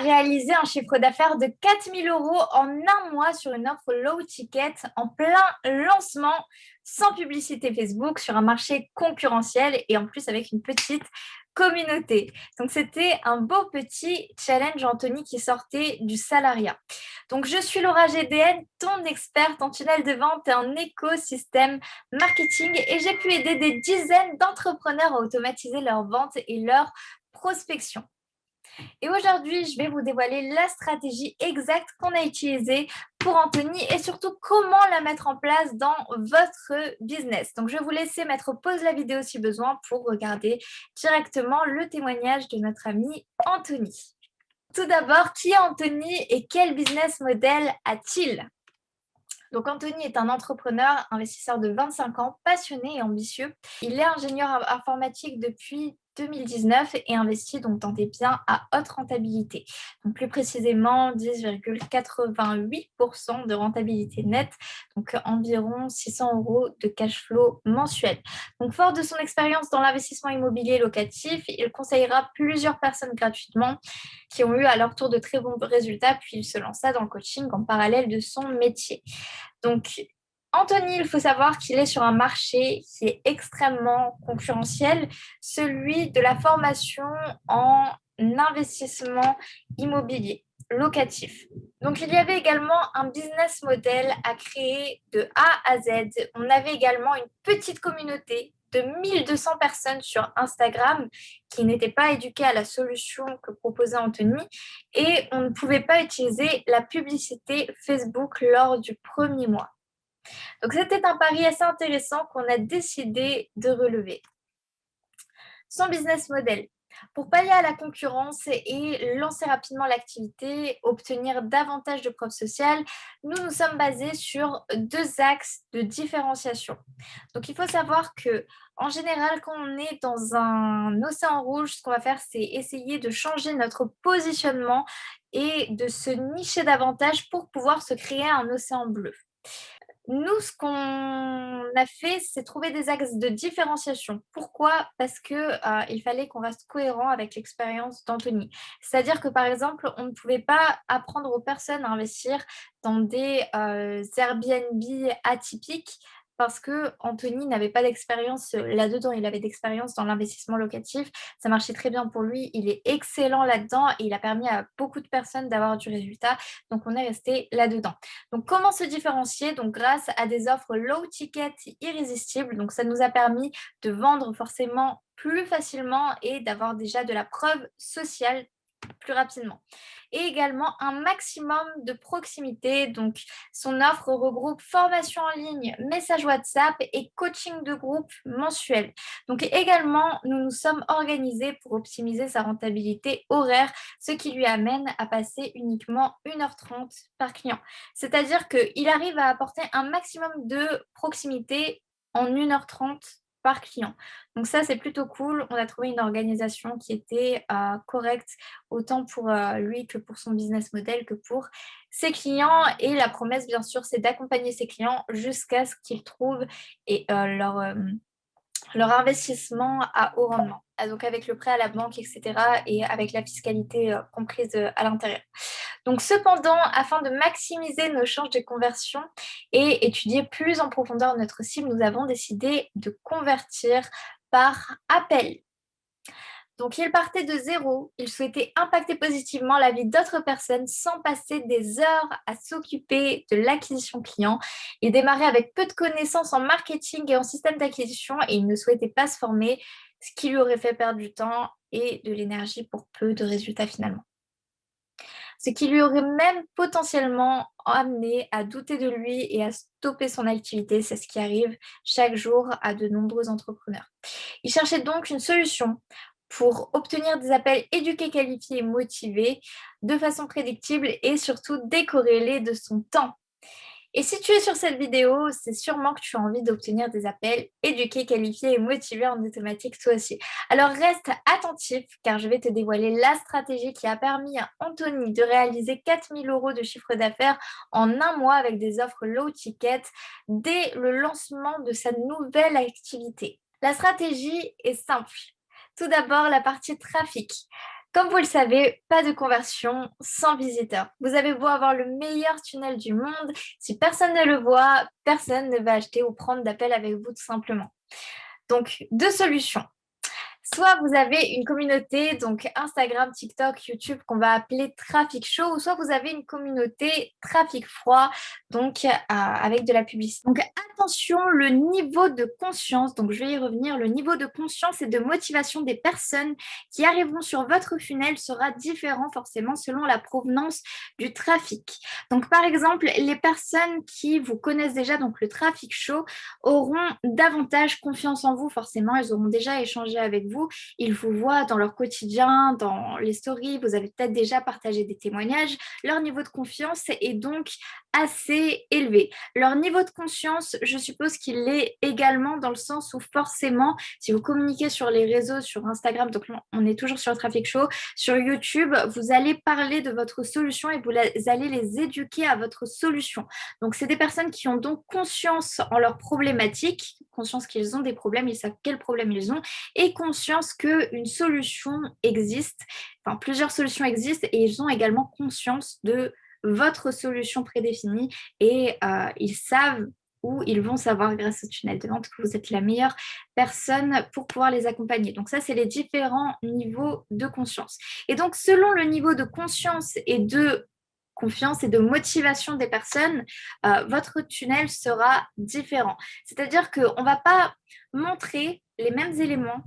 réalisé un chiffre d'affaires de 4 000 € en un mois sur une offre low ticket en plein lancement, sans publicité Facebook, sur un marché concurrentiel et en plus avec une petite communauté. Donc c'était un beau petit challenge, Anthony, qui sortait du salariat. Donc je suis Laura GDN, ton experte en tunnel de vente et en écosystème marketing, et j'ai pu aider des dizaines d'entrepreneurs à automatiser leurs ventes et leur prospection. Et aujourd'hui, je vais vous dévoiler la stratégie exacte qu'on a utilisée pour Anthony et surtout comment la mettre en place dans votre business. Donc, je vais vous laisser mettre pause la vidéo si besoin pour regarder directement le témoignage de notre ami Anthony. Tout d'abord, qui est Anthony et quel business model a-t-il? Donc, Anthony est un entrepreneur, investisseur de 25 ans, passionné et ambitieux. Il est ingénieur informatique depuis 2019 et investit donc dans des biens à haute rentabilité. Donc, plus précisément, 10,88% de rentabilité nette, donc environ 600 € de cash flow mensuel. Donc, fort de son expérience dans l'investissement immobilier locatif, il conseillera plusieurs personnes gratuitement qui ont eu à leur tour de très bons résultats, puis il se lança dans le coaching en parallèle de son métier. Donc, Anthony, il faut savoir qu'il est sur un marché qui est extrêmement concurrentiel, celui de la formation en investissement immobilier locatif. Donc, il y avait également un business model à créer de A à Z. On avait également une petite communauté de 1200 personnes sur Instagram qui n'étaient pas éduquées à la solution que proposait Anthony, et on ne pouvait pas utiliser la publicité Facebook lors du premier mois. Donc, c'était un pari assez intéressant qu'on a décidé de relever. Son business model. Pour pallier à la concurrence et lancer rapidement l'activité, obtenir davantage de preuves sociales, nous nous sommes basés sur deux axes de différenciation. Donc, il faut savoir que, en général, quand on est dans un océan rouge, ce qu'on va faire, c'est essayer de changer notre positionnement et de se nicher davantage pour pouvoir se créer un océan bleu. Nous, ce qu'on a fait, c'est trouver des axes de différenciation. Pourquoi? Parce que il fallait qu'on reste cohérent avec l'expérience d'Anthony. C'est-à-dire que, par exemple, on ne pouvait pas apprendre aux personnes à investir dans des Airbnb atypiques parce que Anthony n'avait pas d'expérience là-dedans. Il avait d'expérience dans l'investissement locatif. Ça marchait très bien pour lui. Il est excellent là-dedans et il a permis à beaucoup de personnes d'avoir du résultat. Donc, on est resté là-dedans. Donc, comment se différencier? Donc, grâce à des offres low ticket irrésistibles. Donc, ça nous a permis de vendre forcément plus facilement et d'avoir déjà de la preuve sociale plus rapidement. Et également un maximum de proximité. Donc, son offre regroupe formation en ligne, message WhatsApp et coaching de groupe mensuel. Donc, également, nous nous sommes organisés pour optimiser sa rentabilité horaire, ce qui lui amène à passer uniquement 1h30 par client. C'est-à-dire qu'il arrive à apporter un maximum de proximité en 1h30 par client. Donc ça, c'est plutôt cool. On a trouvé une organisation qui était correcte, autant pour lui que pour son business model, que pour ses clients. Et la promesse, bien sûr, c'est d'accompagner ses clients jusqu'à ce qu'ils trouvent et, leur investissement à haut rendement. Donc avec le prêt à la banque, etc. et avec la fiscalité comprise à l'intérieur. Donc cependant, afin de maximiser nos chances de conversion et étudier plus en profondeur notre cible, nous avons décidé de convertir par appel. Donc, il partait de zéro, il souhaitait impacter positivement la vie d'autres personnes sans passer des heures à s'occuper de l'acquisition client. Il démarrait avec peu de connaissances en marketing et en système d'acquisition et il ne souhaitait pas se former, ce qui lui aurait fait perdre du temps et de l'énergie pour peu de résultats finalement. Ce qui lui aurait même potentiellement amené à douter de lui et à stopper son activité. C'est ce qui arrive chaque jour à de nombreux entrepreneurs. Il cherchait donc une solution pour obtenir des appels éduqués, qualifiés et motivés de façon prédictible et surtout décorrélés de son temps. Et si tu es sur cette vidéo, c'est sûrement que tu as envie d'obtenir des appels éduqués, qualifiés et motivés en automatique toi aussi. Alors reste attentif car je vais te dévoiler la stratégie qui a permis à Anthony de réaliser 4 000 € de chiffre d'affaires en un mois avec des offres low ticket dès le lancement de sa nouvelle activité. La stratégie est simple. Tout d'abord, la partie trafic. Comme vous le savez, pas de conversion sans visiteur. Vous avez beau avoir le meilleur tunnel du monde, si personne ne le voit, personne ne va acheter ou prendre d'appel avec vous tout simplement. Donc, deux solutions. Soit vous avez une communauté, donc Instagram, TikTok, YouTube, qu'on va appeler trafic chaud, ou soit vous avez une communauté trafic froid, donc avec de la publicité. Donc attention, le niveau de conscience, donc je vais y revenir, le niveau de conscience et de motivation des personnes qui arriveront sur votre funnel sera différent forcément selon la provenance du trafic. Donc par exemple, les personnes qui vous connaissent déjà, donc le trafic chaud, auront davantage confiance en vous, forcément, elles auront déjà échangé avec vous, ils vous voient dans leur quotidien, dans les stories, vous avez peut-être déjà partagé des témoignages, leur niveau de confiance est donc assez élevé. Leur niveau de conscience, je suppose qu'il l'est également dans le sens où forcément, si vous communiquez sur les réseaux, sur Instagram, donc on est toujours sur le trafic chaud, sur YouTube, vous allez parler de votre solution et vous allez les éduquer à votre solution. Donc, c'est des personnes qui ont donc conscience en leurs problématiques, conscience qu'ils ont des problèmes, ils savent quels problèmes ils ont, et conscience qu'une solution existe, enfin plusieurs solutions existent, et ils ont également conscience de votre solution prédéfinie, et ils savent où ils vont savoir grâce au tunnel de vente que vous êtes la meilleure personne pour pouvoir les accompagner. Donc ça, c'est les différents niveaux de conscience. Et donc, selon le niveau de conscience et de confiance et de motivation des personnes, votre tunnel sera différent. C'est-à-dire qu'on ne va pas montrer les mêmes éléments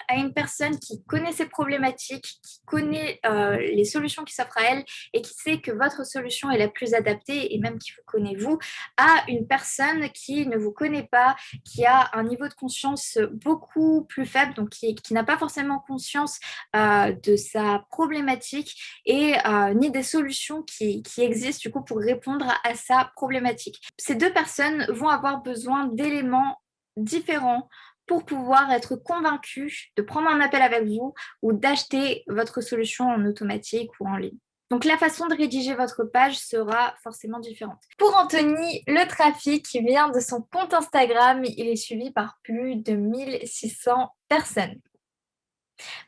à une personne qui connaît ses problématiques, qui connaît les solutions qui s'offrent à elle et qui sait que votre solution est la plus adaptée et même qui vous connaît vous, à une personne qui ne vous connaît pas, qui a un niveau de conscience beaucoup plus faible, donc qui n'a pas forcément conscience de sa problématique et ni des solutions qui existent du coup pour répondre à sa problématique. Ces deux personnes vont avoir besoin d'éléments différents pour pouvoir être convaincu de prendre un appel avec vous ou d'acheter votre solution en automatique ou en ligne. Donc la façon de rédiger votre page sera forcément différente. Pour Anthony, le trafic vient de son compte Instagram. Il est suivi par plus de 1600 personnes.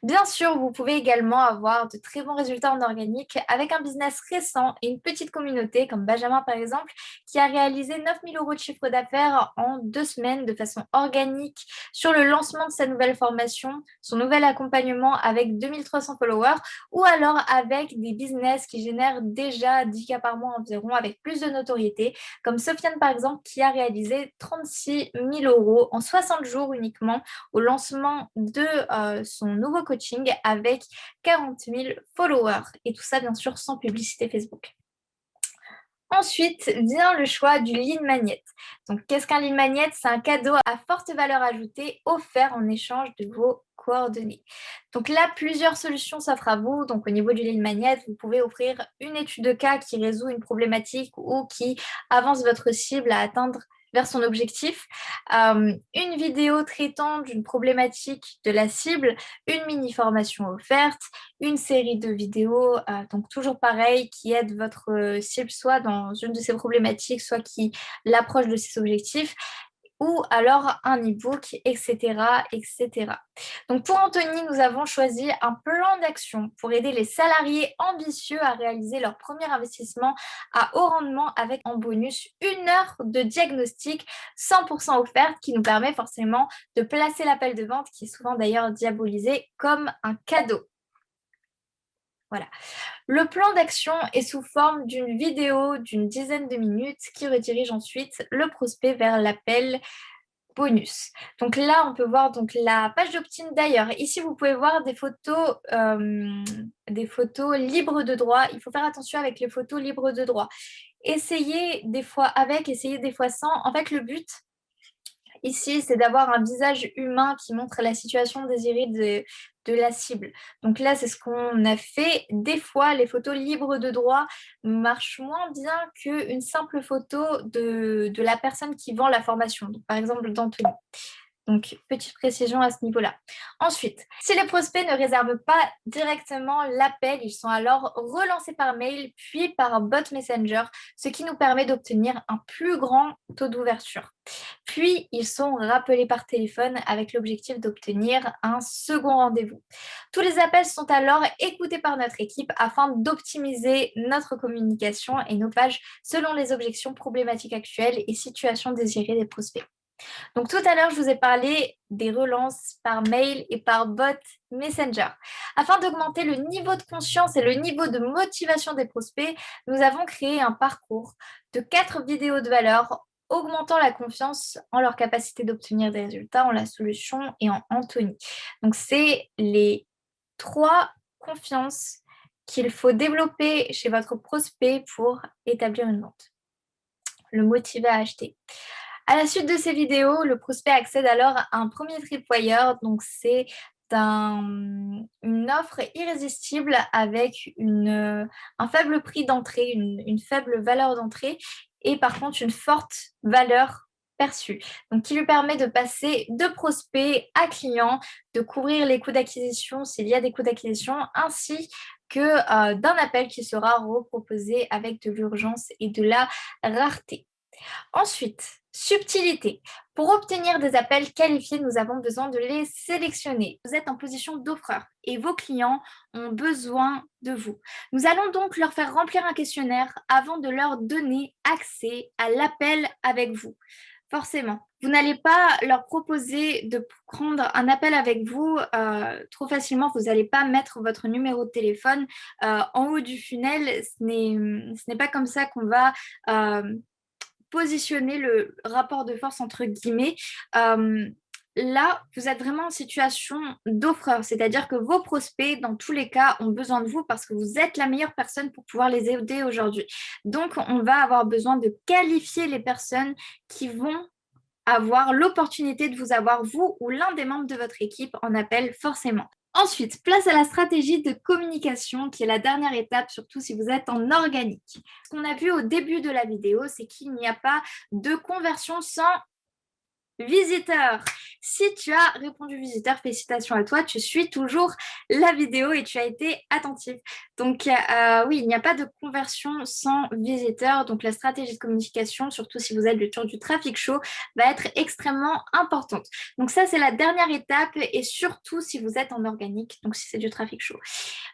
Bien sûr, vous pouvez également avoir de très bons résultats en organique avec un business récent et une petite communauté comme Benjamin par exemple, qui a réalisé 9 000 € de chiffre d'affaires en 2 semaines de façon organique sur le lancement de sa nouvelle formation, son nouvel accompagnement avec 2300 followers ou alors avec des business qui génèrent déjà 10 cas par mois environ avec plus de notoriété, comme Sofiane par exemple qui a réalisé 36 000 € en 60 jours uniquement au lancement de son nouveau coaching avec 40 000 followers. Et tout ça, bien sûr, sans publicité Facebook. Ensuite vient le choix du lead magnet. Donc, qu'est-ce qu'un lead magnet? C'est un cadeau à forte valeur ajoutée offert en échange de vos coordonnées. Donc là, plusieurs solutions s'offrent à vous. Donc, au niveau du lead magnet, vous pouvez offrir une étude de cas qui résout une problématique ou qui avance votre cible à atteindre vers son objectif, une vidéo traitant d'une problématique de la cible, une mini-formation offerte, une série de vidéos, donc toujours pareil, qui aide votre cible soit dans une de ses problématiques, soit qui l'approche de ses objectifs, ou alors un e-book, etc., etc. Donc pour Anthony, nous avons choisi un plan d'action pour aider les salariés ambitieux à réaliser leur premier investissement à haut rendement avec en bonus 1 heure de diagnostic 100% offerte qui nous permet forcément de placer l'appel de vente qui est souvent d'ailleurs diabolisé comme un cadeau. Voilà. Le plan d'action est sous forme d'une vidéo d'une dizaine de minutes qui redirige ensuite le prospect vers l'appel bonus. Donc là, on peut voir donc la page d'opt-in. D'ailleurs, ici, vous pouvez voir des photos libres de droit. Il faut faire attention avec les photos libres de droit. Essayez des fois avec, essayez des fois sans. En fait, le but, ici, c'est d'avoir un visage humain qui montre la situation désirée de la cible. Donc là, c'est ce qu'on a fait. Des fois, les photos libres de droit marchent moins bien qu'une simple photo de la personne qui vend la formation. Donc, par exemple, d'Anthony. Donc, petite précision à ce niveau-là. Ensuite, si les prospects ne réservent pas directement l'appel, ils sont alors relancés par mail, puis par bot Messenger, ce qui nous permet d'obtenir un plus grand taux d'ouverture. Puis, ils sont rappelés par téléphone avec l'objectif d'obtenir un second rendez-vous. Tous les appels sont alors écoutés par notre équipe afin d'optimiser notre communication et nos pages selon les objections problématiques actuelles et situations désirées des prospects. Donc tout à l'heure, je vous ai parlé des relances par mail et par bot Messenger. Afin d'augmenter le niveau de conscience et le niveau de motivation des prospects, nous avons créé un parcours de 4 vidéos de valeur augmentant la confiance en leur capacité d'obtenir des résultats, en la solution et en Anthony. Donc c'est les 3 confiances qu'il faut développer chez votre prospect pour établir une vente. Le motiver à acheter. À la suite de ces vidéos, le prospect accède alors à un premier tripwire, donc c'est une offre irrésistible avec un faible prix d'entrée, une faible valeur d'entrée et par contre une forte valeur perçue, donc qui lui permet de passer de prospect à client, de couvrir les coûts d'acquisition s'il y a des coûts d'acquisition, ainsi que d'un appel qui sera reproposé avec de l'urgence et de la rareté. Ensuite, subtilité. Pour obtenir des appels qualifiés, nous avons besoin de les sélectionner. Vous êtes en position d'offreur et vos clients ont besoin de vous. Nous allons donc leur faire remplir un questionnaire avant de leur donner accès à l'appel avec vous. Forcément, vous n'allez pas leur proposer de prendre un appel avec vous trop facilement. Vous n'allez pas mettre votre numéro de téléphone en haut du funnel. Ce n'est pas comme ça qu'on va positionner le rapport de force entre guillemets. Là, vous êtes vraiment en situation d'offreur, c'est-à-dire que vos prospects, dans tous les cas, ont besoin de vous parce que vous êtes la meilleure personne pour pouvoir les aider aujourd'hui. Donc, on va avoir besoin de qualifier les personnes qui vont avoir l'opportunité de vous avoir, vous ou l'un des membres de votre équipe, en appel forcément. Ensuite, place à la stratégie de communication qui est la dernière étape, surtout si vous êtes en organique. Ce qu'on a vu au début de la vidéo, c'est qu'il n'y a pas de conversion sans visiteur. Si tu as répondu visiteur, félicitations à toi, tu suis toujours la vidéo et tu as été attentif. Donc oui, il n'y a pas de conversion sans visiteur. Donc la stratégie de communication, surtout si vous êtes sur du trafic chaud, va être extrêmement importante. Donc ça, c'est la dernière étape et surtout si vous êtes en organique, donc si c'est du trafic chaud.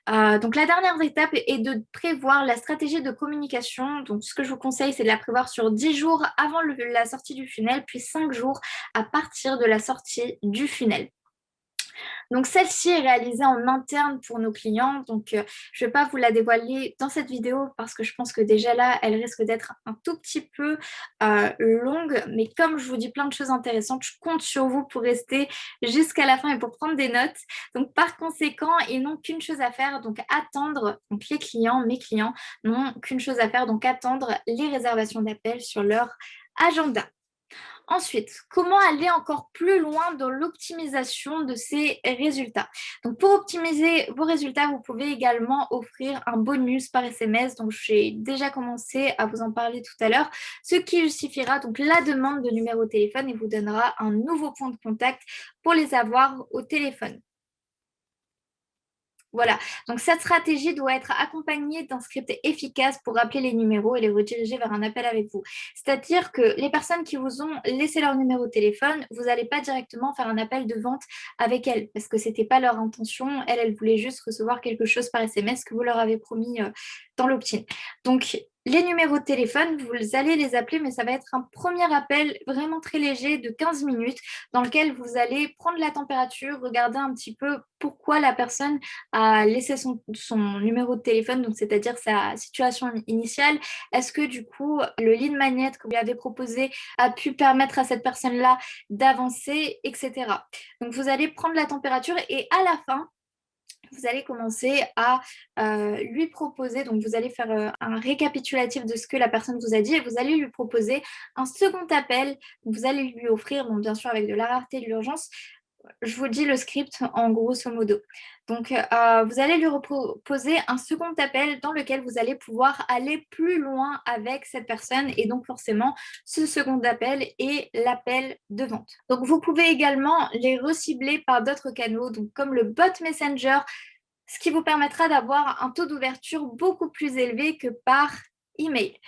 Donc la dernière étape est de prévoir la stratégie de communication. Donc ce que je vous conseille, c'est de la prévoir sur 10 jours avant la sortie du funnel, puis 5 jours à partir de la sortie du funnel. Donc celle-ci est réalisée en interne pour nos clients, donc je ne vais pas vous la dévoiler dans cette vidéo parce que je pense que déjà là, elle risque d'être un tout petit peu longue, mais comme je vous dis plein de choses intéressantes, je compte sur vous pour rester jusqu'à la fin et pour prendre des notes. Donc par conséquent, ils n'ont qu'une chose à faire, donc attendre, donc les clients, mes clients, n'ont qu'une chose à faire, donc attendre les réservations d'appel sur leur agenda. Ensuite, comment aller encore plus loin dans l'optimisation de ces résultats? Donc, pour optimiser vos résultats, vous pouvez également offrir un bonus par SMS. Donc, j'ai déjà commencé à vous en parler tout à l'heure, ce qui justifiera donc la demande de numéro de téléphone et vous donnera un nouveau point de contact pour les avoir au téléphone. Voilà, donc cette stratégie doit être accompagnée d'un script efficace pour rappeler les numéros et les rediriger vers un appel avec vous. C'est-à-dire que les personnes qui vous ont laissé leur numéro de téléphone, vous n'allez pas directement faire un appel de vente avec elles parce que ce n'était pas leur intention. Elles voulaient juste recevoir quelque chose par SMS que vous leur avez promis dans l'opt-in. Donc, les numéros de téléphone, vous allez les appeler, mais ça va être un premier appel vraiment très léger de 15 minutes dans lequel vous allez prendre la température, regarder un petit peu pourquoi la personne a laissé son numéro de téléphone, donc c'est-à-dire sa situation initiale. Est-ce que du coup, le lead magnet que vous lui avez proposé a pu permettre à cette personne-là d'avancer, etc. Donc vous allez prendre la température et à la fin, vous allez commencer à lui proposer, donc vous allez faire un récapitulatif de ce que la personne vous a dit et vous allez lui proposer un second appel. Vous allez lui offrir, donc bien sûr avec de la rareté et de l'urgence, je vous dis le script en grosso modo. Donc, vous allez lui proposer un second appel dans lequel vous allez pouvoir aller plus loin avec cette personne et donc forcément, ce second appel est l'appel de vente. Donc, vous pouvez également les recibler par d'autres canaux, donc comme le bot Messenger, ce qui vous permettra d'avoir un taux d'ouverture beaucoup plus élevé que par email.